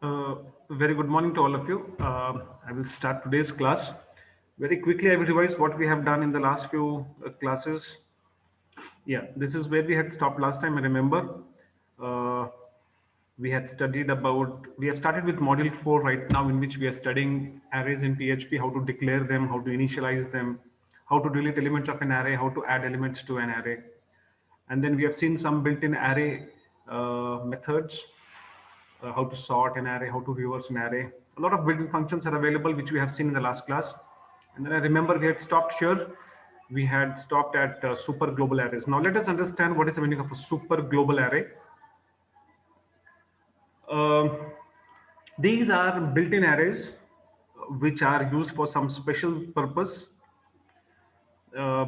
Uh, Very good morning to all of you. I will start today's class. Very quickly, I will revise what we have done in the last few classes. Yeah, this is where we had stopped last time. I remember uh, we have started with module 4 right now, in which we are studying arrays in PHP, how to declare them, how to initialize them, how to delete elements of an array, how to add elements to an array. And then we have seen some built-in array methods, how to sort an array, how to reverse an array. A lot of built-in functions are available, which we have seen in the last class. And then I remember we had stopped here. We had stopped at super global arrays. Now let us understand what is the meaning of a super global array. Um, these are built-in arrays which are used for some special purpose, uh,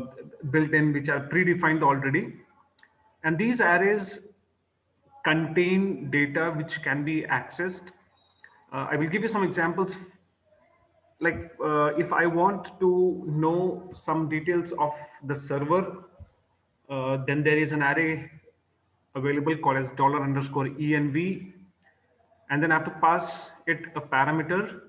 built in, which are predefined already. And these arrays contain data which can be accessed. I will give you some examples. Like if I want to know some details of the server, then there is an array available called as $_env, and then I have to pass it a parameter,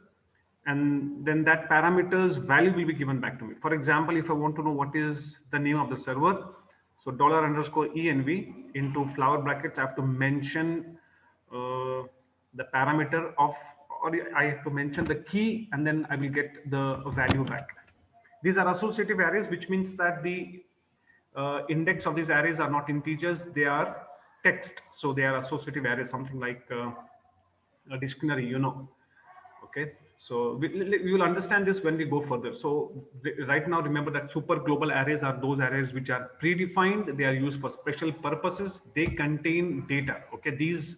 and then that parameter's value will be given back to me. For example, if I want to know what is the name of the server, so $_env into flower brackets, I have to mention the parameter of, or I have to mention the key, and then I will get the value back. These are associative arrays, which means that the index of these arrays are not integers, they are text. So they are associative arrays, something like a dictionary, Okay, so we will understand this when we go further. So right now, remember that super global arrays are those arrays which are predefined. They are used for special purposes. They contain data. Okay, these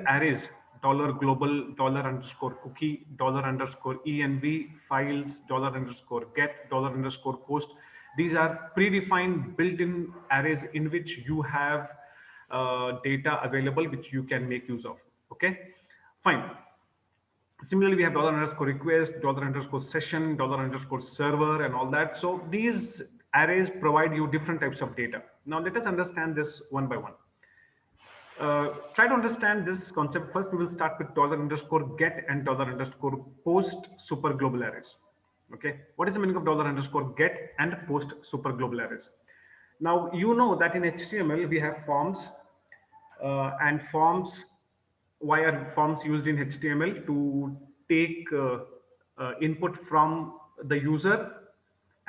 arrays, $global, $_cookie, $_env, files, $_get, $_post. These are predefined built-in arrays in which you have data available which you can make use of. Okay, fine. Similarly, we have $_request, $_session, $_server, and all that. So these arrays provide you different types of data. Now let us understand this one by one. Try to understand this concept. First, we will start with $_get and $_post super global arrays. Okay, what is the meaning of $_get and post super global arrays? Now you know that in HTML we have forms, and forms. Why are forms used in HTML? To take input from the user,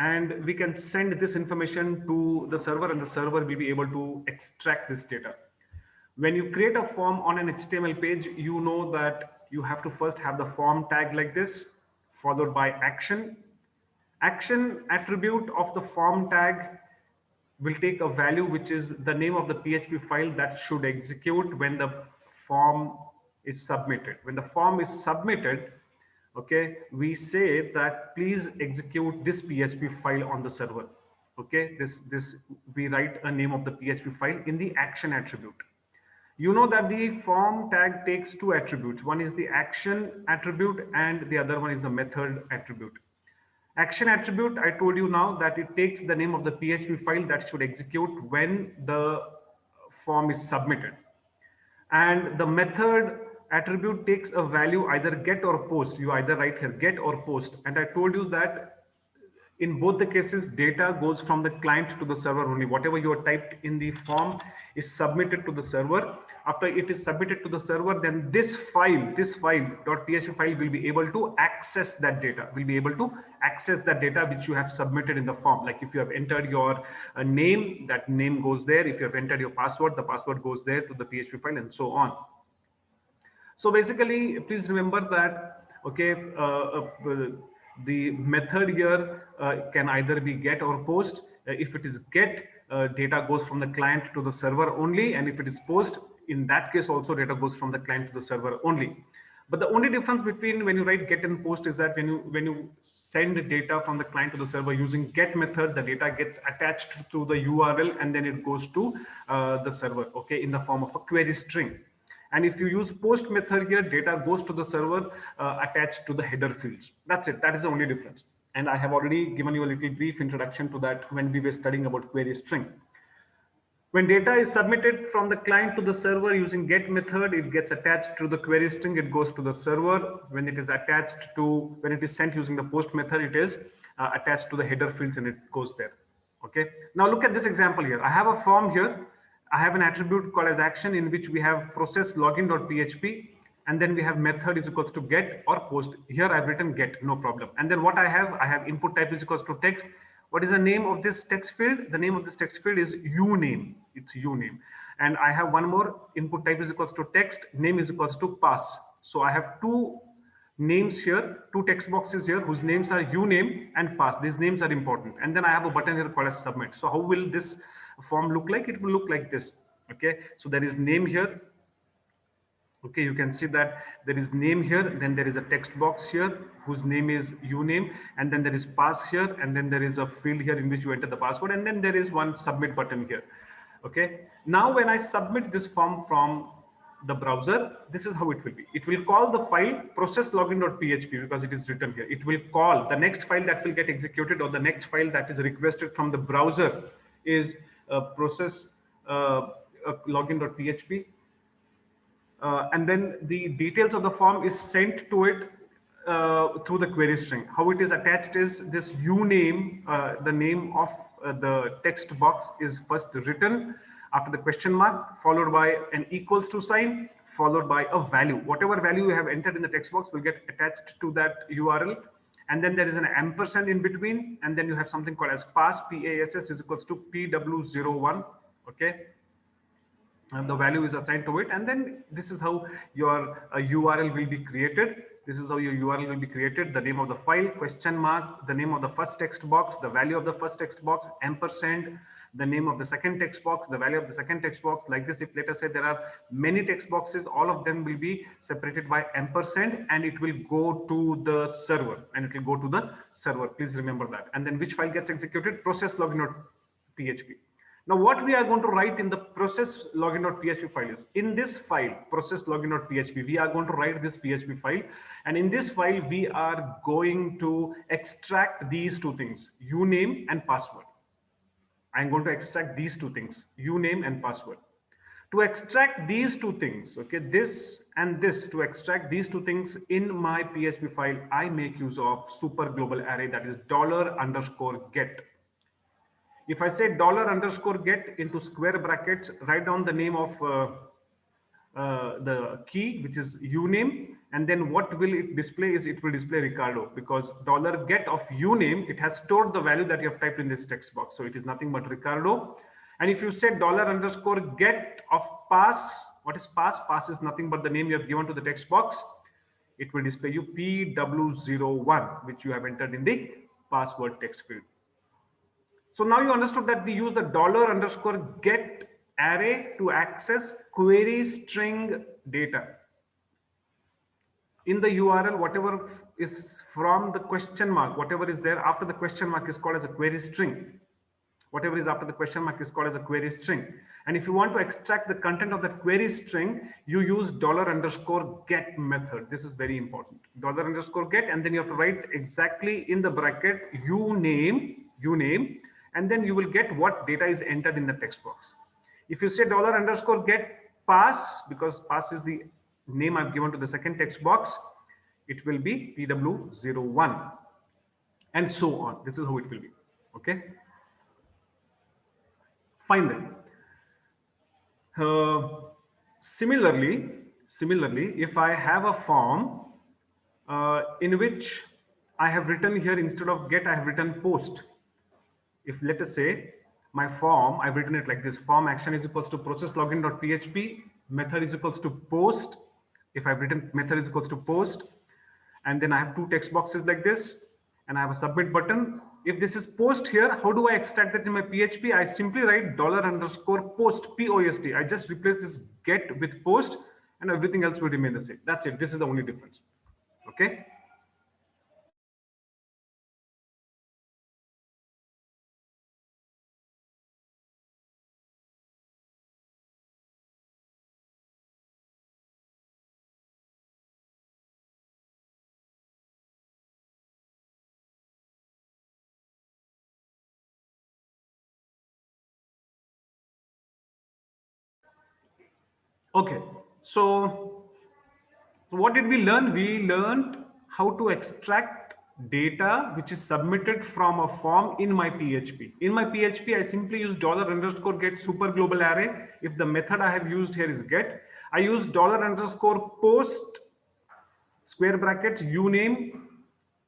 and we can send this information to the server, and the server will be able to extract this data. When you create a form on an HTML page, you know that you have to first have the form tag like this, followed by action. Action attribute of the form tag will take a value which is the name of the PHP file that should execute when the form is submitted. When the form is submitted, okay, we say that please execute this PHP file on the server. Okay, this we write a name of the PHP file in the action attribute. You know that the form tag takes two attributes. One is the action attribute and the other one is the method attribute. Action attribute, I told you now that it takes the name of the PHP file that should execute when the form is submitted. And the method attribute takes a value either get or post. You either write here get or post. And I told you that in both the cases, data goes from the client to the server only. Whatever you have typed in the form is submitted to the server. After it is submitted to the server, then this file .php file will be able to access that data, which you have submitted in the form. Like if you have entered your name, that name goes there. If you have entered your password, the password goes there to the PHP file, and so on. So basically, please remember that, okay, the method here can either be get or post. If it is get, data goes from the client to the server only, and if it is post, in that case also data goes from the client to the server only. But the only difference between when you write get and post is that when you send data from the client to the server using get method, the data gets attached to the URL and then it goes to the server, okay, in the form of a query string. And if you use post method here, data goes to the server attached to the header fields. That's it. That is the only difference. And I have already given you a little brief introduction to that when we were studying about query string. When data is submitted from the client to the server using get method, it gets attached to the query string, it goes to the server. When it is attached to, when it is sent using the post method, it is attached to the header fields and it goes there. Okay. Now look at this example here. I have a form here. I have an attribute called as action in which we have process login.php, and then we have method is equals to get or post. Here I've written get, no problem. And then what I have input type is equals to text. What is the name of this text field? The name of this text field is uname. It's uname. And I have one more, input type is equals to text, name is equals to pass. So I have two names here, two text boxes here whose names are uname and pass. These names are important. And then I have a button here called as submit. So how will this form look like? It will look like this. Okay, so there is name here. Okay, you can see that there is name here, then there is a text box here whose name is uname, and then there is pass here, and then there is a field here in which you enter the password, and then there is one submit button here. Okay, now when I submit this form from the browser, this is how it will be. It will call the file process login.php because it is written here. It will call the next file that will get executed, or the next file that is requested from the browser is process login.php. And then the details of the form is sent to it through the query string. How it is attached is this uname, the name of the text box is first written after the question mark, followed by an equals to sign, followed by a value. Whatever value you have entered in the text box will get attached to that URL. And then there is an ampersand in between, and then you have something called as pass, PASS is equals to PW01. Okay, and the value is assigned to it, and then this is how your URL will be created. This is how your URL will be created. The name of the file, question mark, the name of the first text box, the value of the first text box, ampersand, the name of the second text box, the value of the second text box. Like this, if let us say there are many text boxes, all of them will be separated by ampersand, and it will go to the server, and it will go to the server. Please remember that. And then which file gets executed? Process login.php. Now, what we are going to write in the process login.php file is, in this file, process login.php, we are going to write this PHP file. And in this file, we are going to extract these two things, uname and password. I'm going to extract these two things, uname and password. To extract these two things, okay, this and this, to extract these two things in my PHP file, I make use of super global array, that is $_get. If I say $_get into square brackets, write down the name of the key, which is uname, and then what will it display is, it will display Ricardo, because $get of uname, it has stored the value that you have typed in this text box. So it is nothing but Ricardo. And if you say $_get of pass, what is pass? Pass is nothing but the name you have given to the text box. It will display you PW01, which you have entered in the password text field. So now you understood that we use the $_get array to access query string data. In the URL, whatever is from the question mark, whatever is there after the question mark is called as a query string. Whatever is after the question mark is called as a query string. And if you want to extract the content of that query string, you use $_get method. This is very important. $_get, and then you have to write exactly in the bracket uname, and then you will get what data is entered in the text box. If you say $_get pass, because pass is the name I've given to the second text box, it will be PW01, and so on. This is how it will be. Okay. Fine then. Similarly, if I have a form in which I have written here, instead of get, I have written post. If let us say my form, I've written it like this: form action is equals to process login.php, method is equals to post. If I've written method is equals to post, and then I have two text boxes like this, and I have a submit button. If this is post here, how do I extract that in my PHP? I simply write $_post, POST. I just replace this get with post, and everything else will remain the same. That's it. This is the only difference. Okay. Okay, so what did we learn? We learned how to extract data which is submitted from a form in my PHP. In my PHP, I simply use $_get super global array. If the method I have used here is get, I use $_post square brackets uname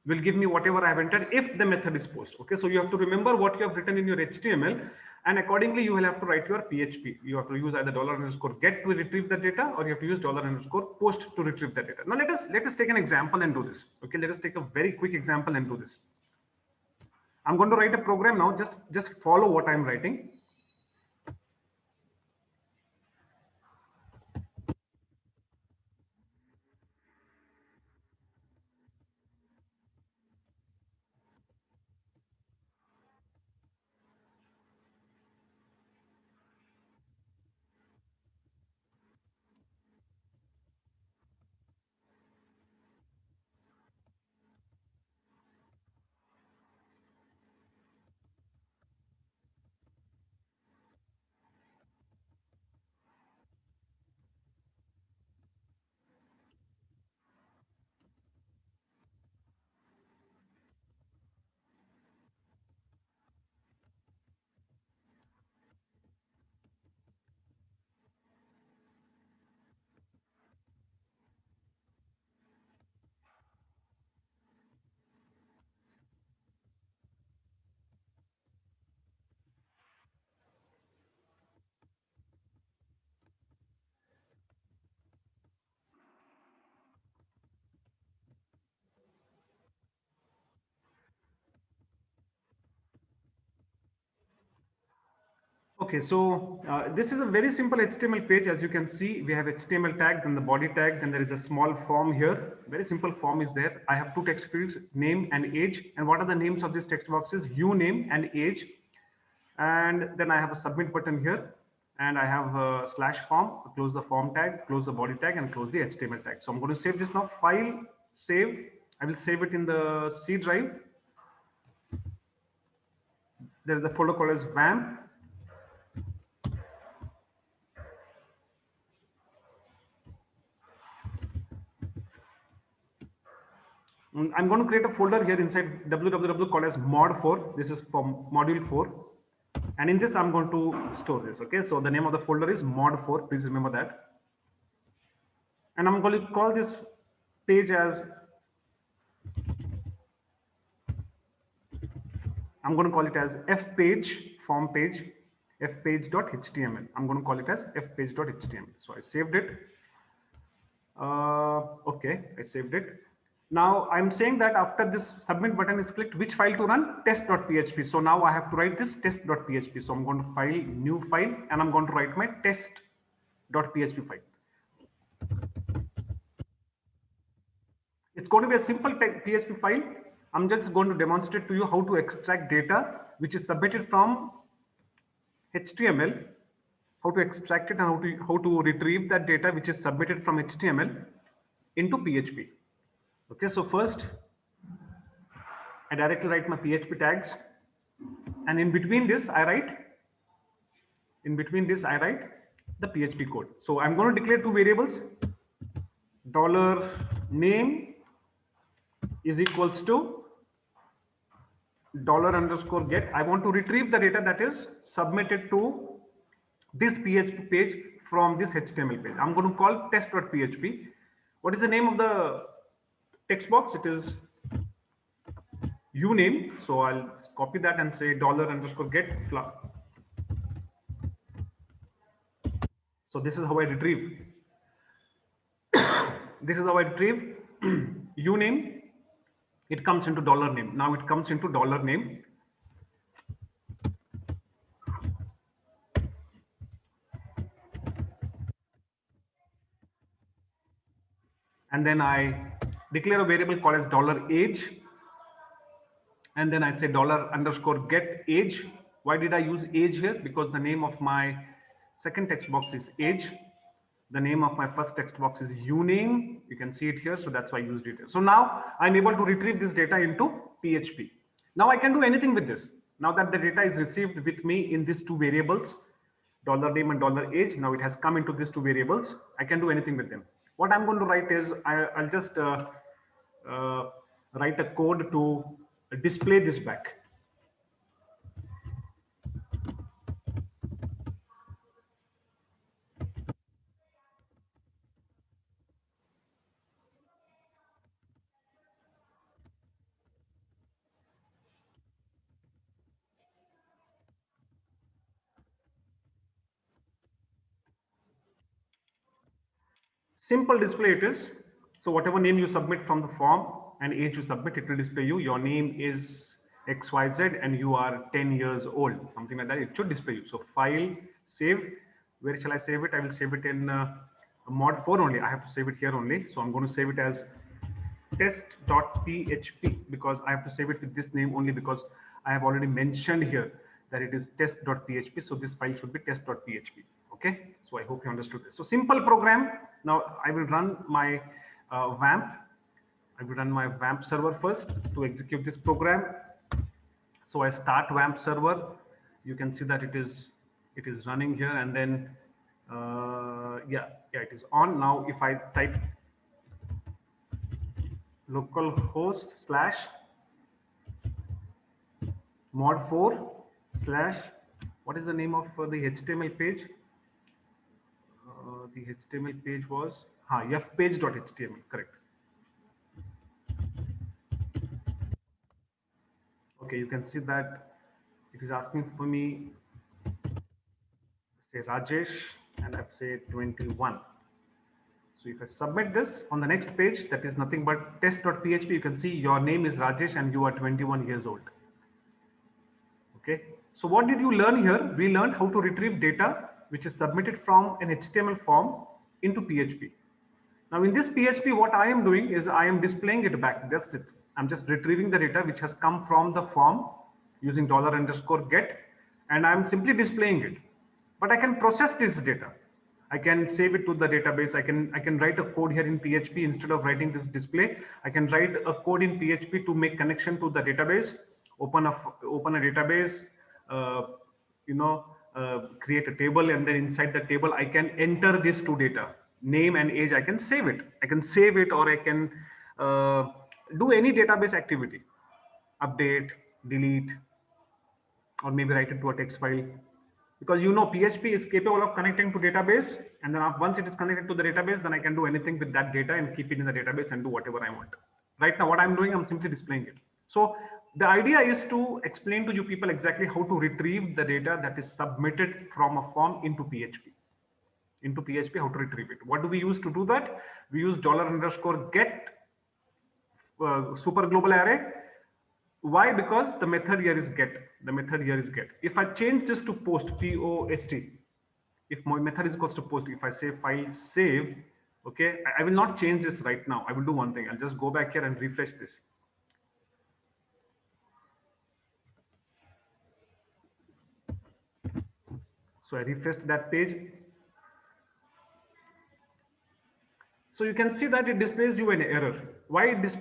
will give me whatever I have entered if the method is post. Okay, so you have to remember what you have written in your HTML, and accordingly you will have to write your PHP. You have to use either $_get to retrieve the data, or you have to use $_post to retrieve the data. Now let us take an example and do this. Okay, let us take a very quick example and do this. I'm going to write a program now. Just follow what I'm writing. Okay, so this is a very simple HTML page. As you can see, we have HTML tag, then the body tag, then there is a small form here. Very simple form is there. I have two text fields, name and age. And what are the names of these text boxes? Uname and age. And then I have a submit button here. And I have a slash form, close the form tag, close the body tag, and close the HTML tag. So I'm going to save this now. File, save. I will save it in the C drive. There is a folder called as WAMP. I'm going to create a folder here inside www called as mod4. This is for module 4. And in this, I'm going to store this. Okay, so the name of the folder is mod4. Please remember that. And I'm going to call this page as, I'm going to call it as fpage, form page, fpage.html. I'm going to call it as fpage.html. So I saved it. Okay, I saved it. Now I'm saying that after this submit button is clicked, which file to run? Test.php. So now I have to write this test.php. So I'm going to file, new file, and I'm going to write my test.php file. It's going to be a simple PHP file. I'm just going to demonstrate to you how to extract data which is submitted from HTML, how to extract it, and how to retrieve that data which is submitted from HTML into PHP. Okay, so first I directly write my PHP tags, and in between this I write the PHP code. So I'm going to declare two variables. $name is equals to $_get. I want to retrieve the data that is submitted to this PHP page from this HTML page. I'm going to call test.php. What is the name of the text box? It is uname. So I'll copy that and say $_get fluff. So this is how I retrieve. This is how I retrieve uname. It comes into $name. Now it comes into $name. And then I declare a variable called as $age. And then I say $_get age. Why did I use age here? Because the name of my second text box is age. The name of my first text box is uname. You can see it here. So that's why I used it here. So now I'm able to retrieve this data into PHP. Now I can do anything with this. Now that the data is received with me in these two variables, $name and $age. Now it has come into these two variables. I can do anything with them. What I'm going to write is I'll just write a code to display this back. Simple display it is. So whatever name you submit from the form and age you submit, it will display you. Your name is XYZ and you are 10 years old, something like that. It should display you. So file, save. Where shall I save it? I will save it in mod 4 only. I have to save it here only. So I'm going to save it as test.php because I have to save it with this name only because I have already mentioned here that it is test.php. So this file should be test.php. Okay, so I hope you understood this. So simple program. Now I will run my WAMP. I will run my WAMP server first to execute this program. So I start WAMP server. You can see that it is running here, and then yeah, it is on. Now if I type localhost slash mod 4 slash, what is the name of the HTML page? The HTML page was fpage.html, correct. Okay, you can see that it is asking for me, say Rajesh, and I've said 21. So if I submit this on the next page, that is nothing but test.php, you can see your name is Rajesh and you are 21 years old. Okay, so what did you learn here? We learned how to retrieve data which is submitted from an HTML form into PHP. Now in this PHP, what I am doing is I am displaying it back. That's it. I'm just retrieving the data which has come from the form using $_get, and I'm simply displaying it. But I can process this data. I can save it to the database. I can write a code here in PHP instead of writing this display. I can write a code in PHP to make connection to the database, open a database, create a table, and then inside the table I can enter these two data, name and age. I can save it. Or I can do any database activity, update, delete, or maybe write it to a text file. Because PHP is capable of connecting to database, and then once it is connected to the database, then I can do anything with that data and keep it in the database and do whatever I want. Right now, what I'm doing, I'm simply displaying it. So the idea is to explain to you people exactly how to retrieve the data that is submitted from a form into PHP. How to retrieve it. What do we use to do that? We use $_get super global array. Why? Because the method here is get. If I change this to post, post, if my method is equals to post, if I say file save, okay, I will not change this right now. I will do one thing. I'll just go back here and refresh this. So I refreshed that page. So you can see that it displays you an error. Why is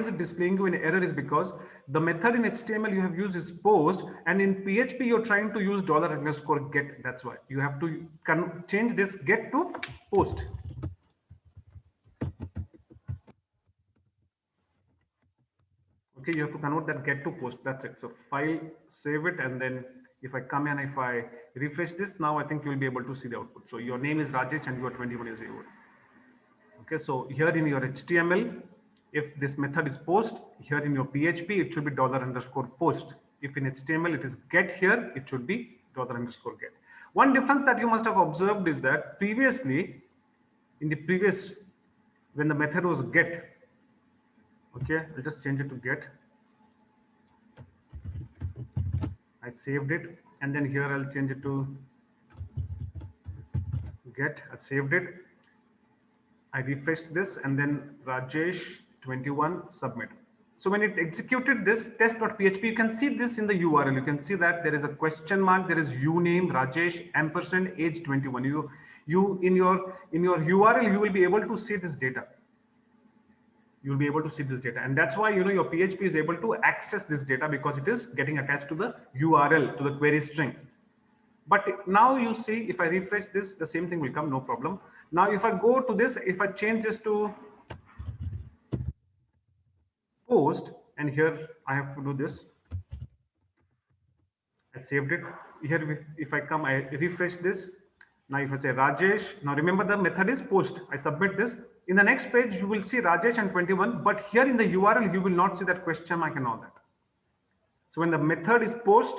it displaying you an error? Is because the method in HTML you have used is post, and in PHP you're trying to use $_get. That's why you have to change this get to post. Okay, you have to convert that get to post. That's it. So file, save it, and then if I come in, if I refresh this, now I think you'll be able to see the output. So your name is Rajesh and you are 21 years old. Okay, so here in your HTML, if this method is post, here in your PHP, it should be $_post. If in HTML it is get here, it should be $_get. One difference that you must have observed is that previously, when the method was get, okay, I'll just change it to get. I saved it, and then here I'll change it to get. I saved it. I refreshed this, and then Rajesh 21 submit. So when it executed this test.php, you can see this in the URL. You can see that there is a question mark. There is uname Rajesh & age 21. You in your URL you will be able to see this data. You'll be able to see this data, and that's why your PHP is able to access this data because it is getting attached to the URL, to the query string. But now you see, if I refresh this, the same thing will come, no problem. Now, if I go to this, if I change this to post, and here I have to do this, I saved it. Here, if I come, I refresh this. Now, if I say Rajesh, now remember the method is post. I submit this. In the next page, you will see Rajesh and 21, but here in the URL, you will not see that question mark and all that. So when the method is post,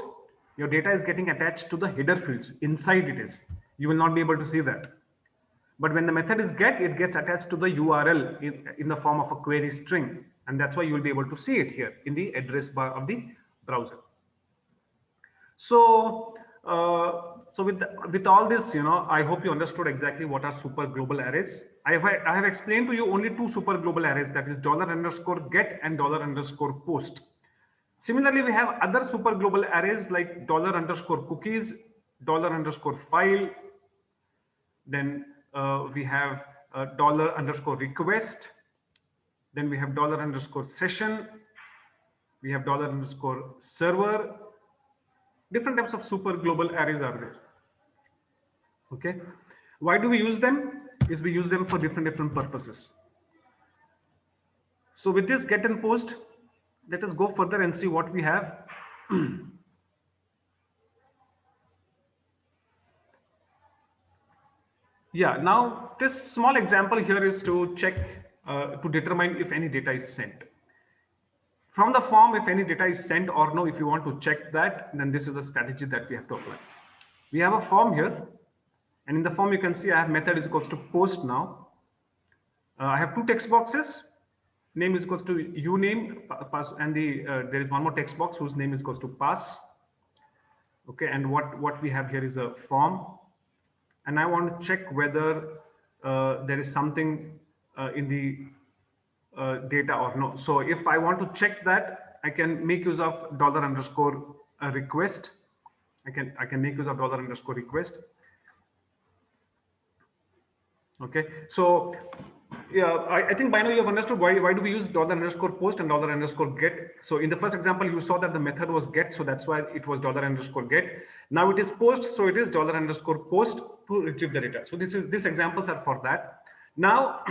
your data is getting attached to the header fields. Inside it is. You will not be able to see that. But when the method is get, it gets attached to the URL in the form of a query string. And that's why you will be able to see it here in the address bar of the browser. So, with all this, I hope you understood exactly what are super global arrays. I have explained to you only two super global arrays, that is $_get and $_post. Similarly, we have other super global arrays like $_cookies, $_file. Then we have $_request. Then we have $_session. We have $_server. Different types of super global arrays are there. Okay. Why do we use them? Is we use them for different purposes. So with this get and post, let us go further and see what we have. Yeah, now this small example here is to check, to determine if any data is sent. From the form, if any data is sent or no, if you want to check that, then this is the strategy that we have to apply. We have a form here, and in the form you can see I have method is equals to post now. I have two text boxes. Name is equals to uname, pass, and there is one more text box whose name is equals to pass. Okay, and what we have here is a form, and I want to check whether there is something in the data or no. So if I want to check that, I can make use of $_request. I can make use of $_request. Okay, so yeah, I think by now you have understood why do we use $_post and $_get. So in the first example, you saw that the method was get, so that's why it was $_get. Now it is post, so it is $_post to retrieve the data. So these examples are for that. Now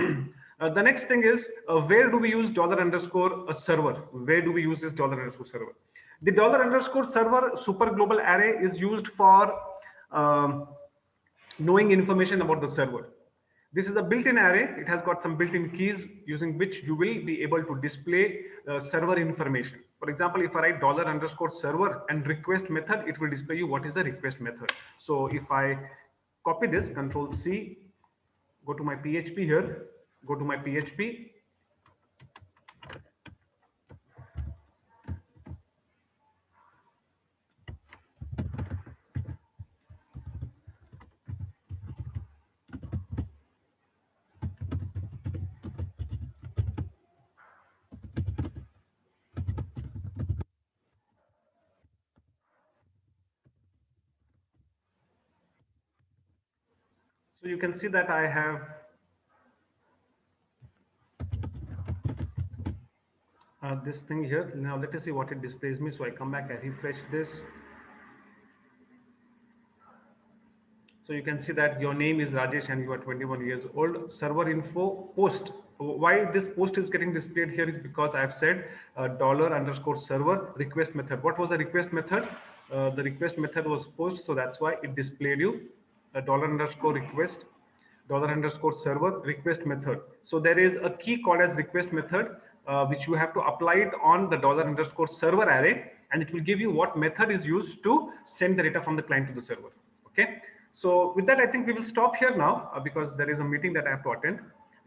the next thing is where do we use $_server? Where do we use this $_server? The $_server super global array is used for knowing information about the server. This is a built-in array. It has got some built-in keys using which you will be able to display server information. For example, if I write $_server and request method, it will display you what is the request method. So if I copy this, Control C, go to my PHP here, go to my PHP. So you can see that I have this thing here. Now let us see what it displays me. So I come back, I refresh this. So you can see that your name is Rajesh and you are 21 years old. Server info post. Why this post is getting displayed here is because I have said $_server request method. What was the request method? The request method was post, so that's why it displayed you a $_request, $_server request method. So there is a key called as request method, which you have to apply it on the $_server array, and it will give you what method is used to send the data from the client to the server. Okay. So with that, I think we will stop here now because there is a meeting that I have to attend,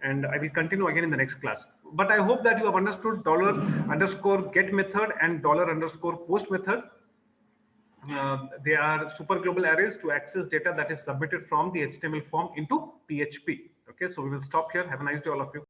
and I will continue again in the next class. But I hope that you have understood $_get method and $_post method. They are super global arrays to access data that is submitted from the HTML form into PHP. Okay, so we will stop here. Have a nice day, all of you.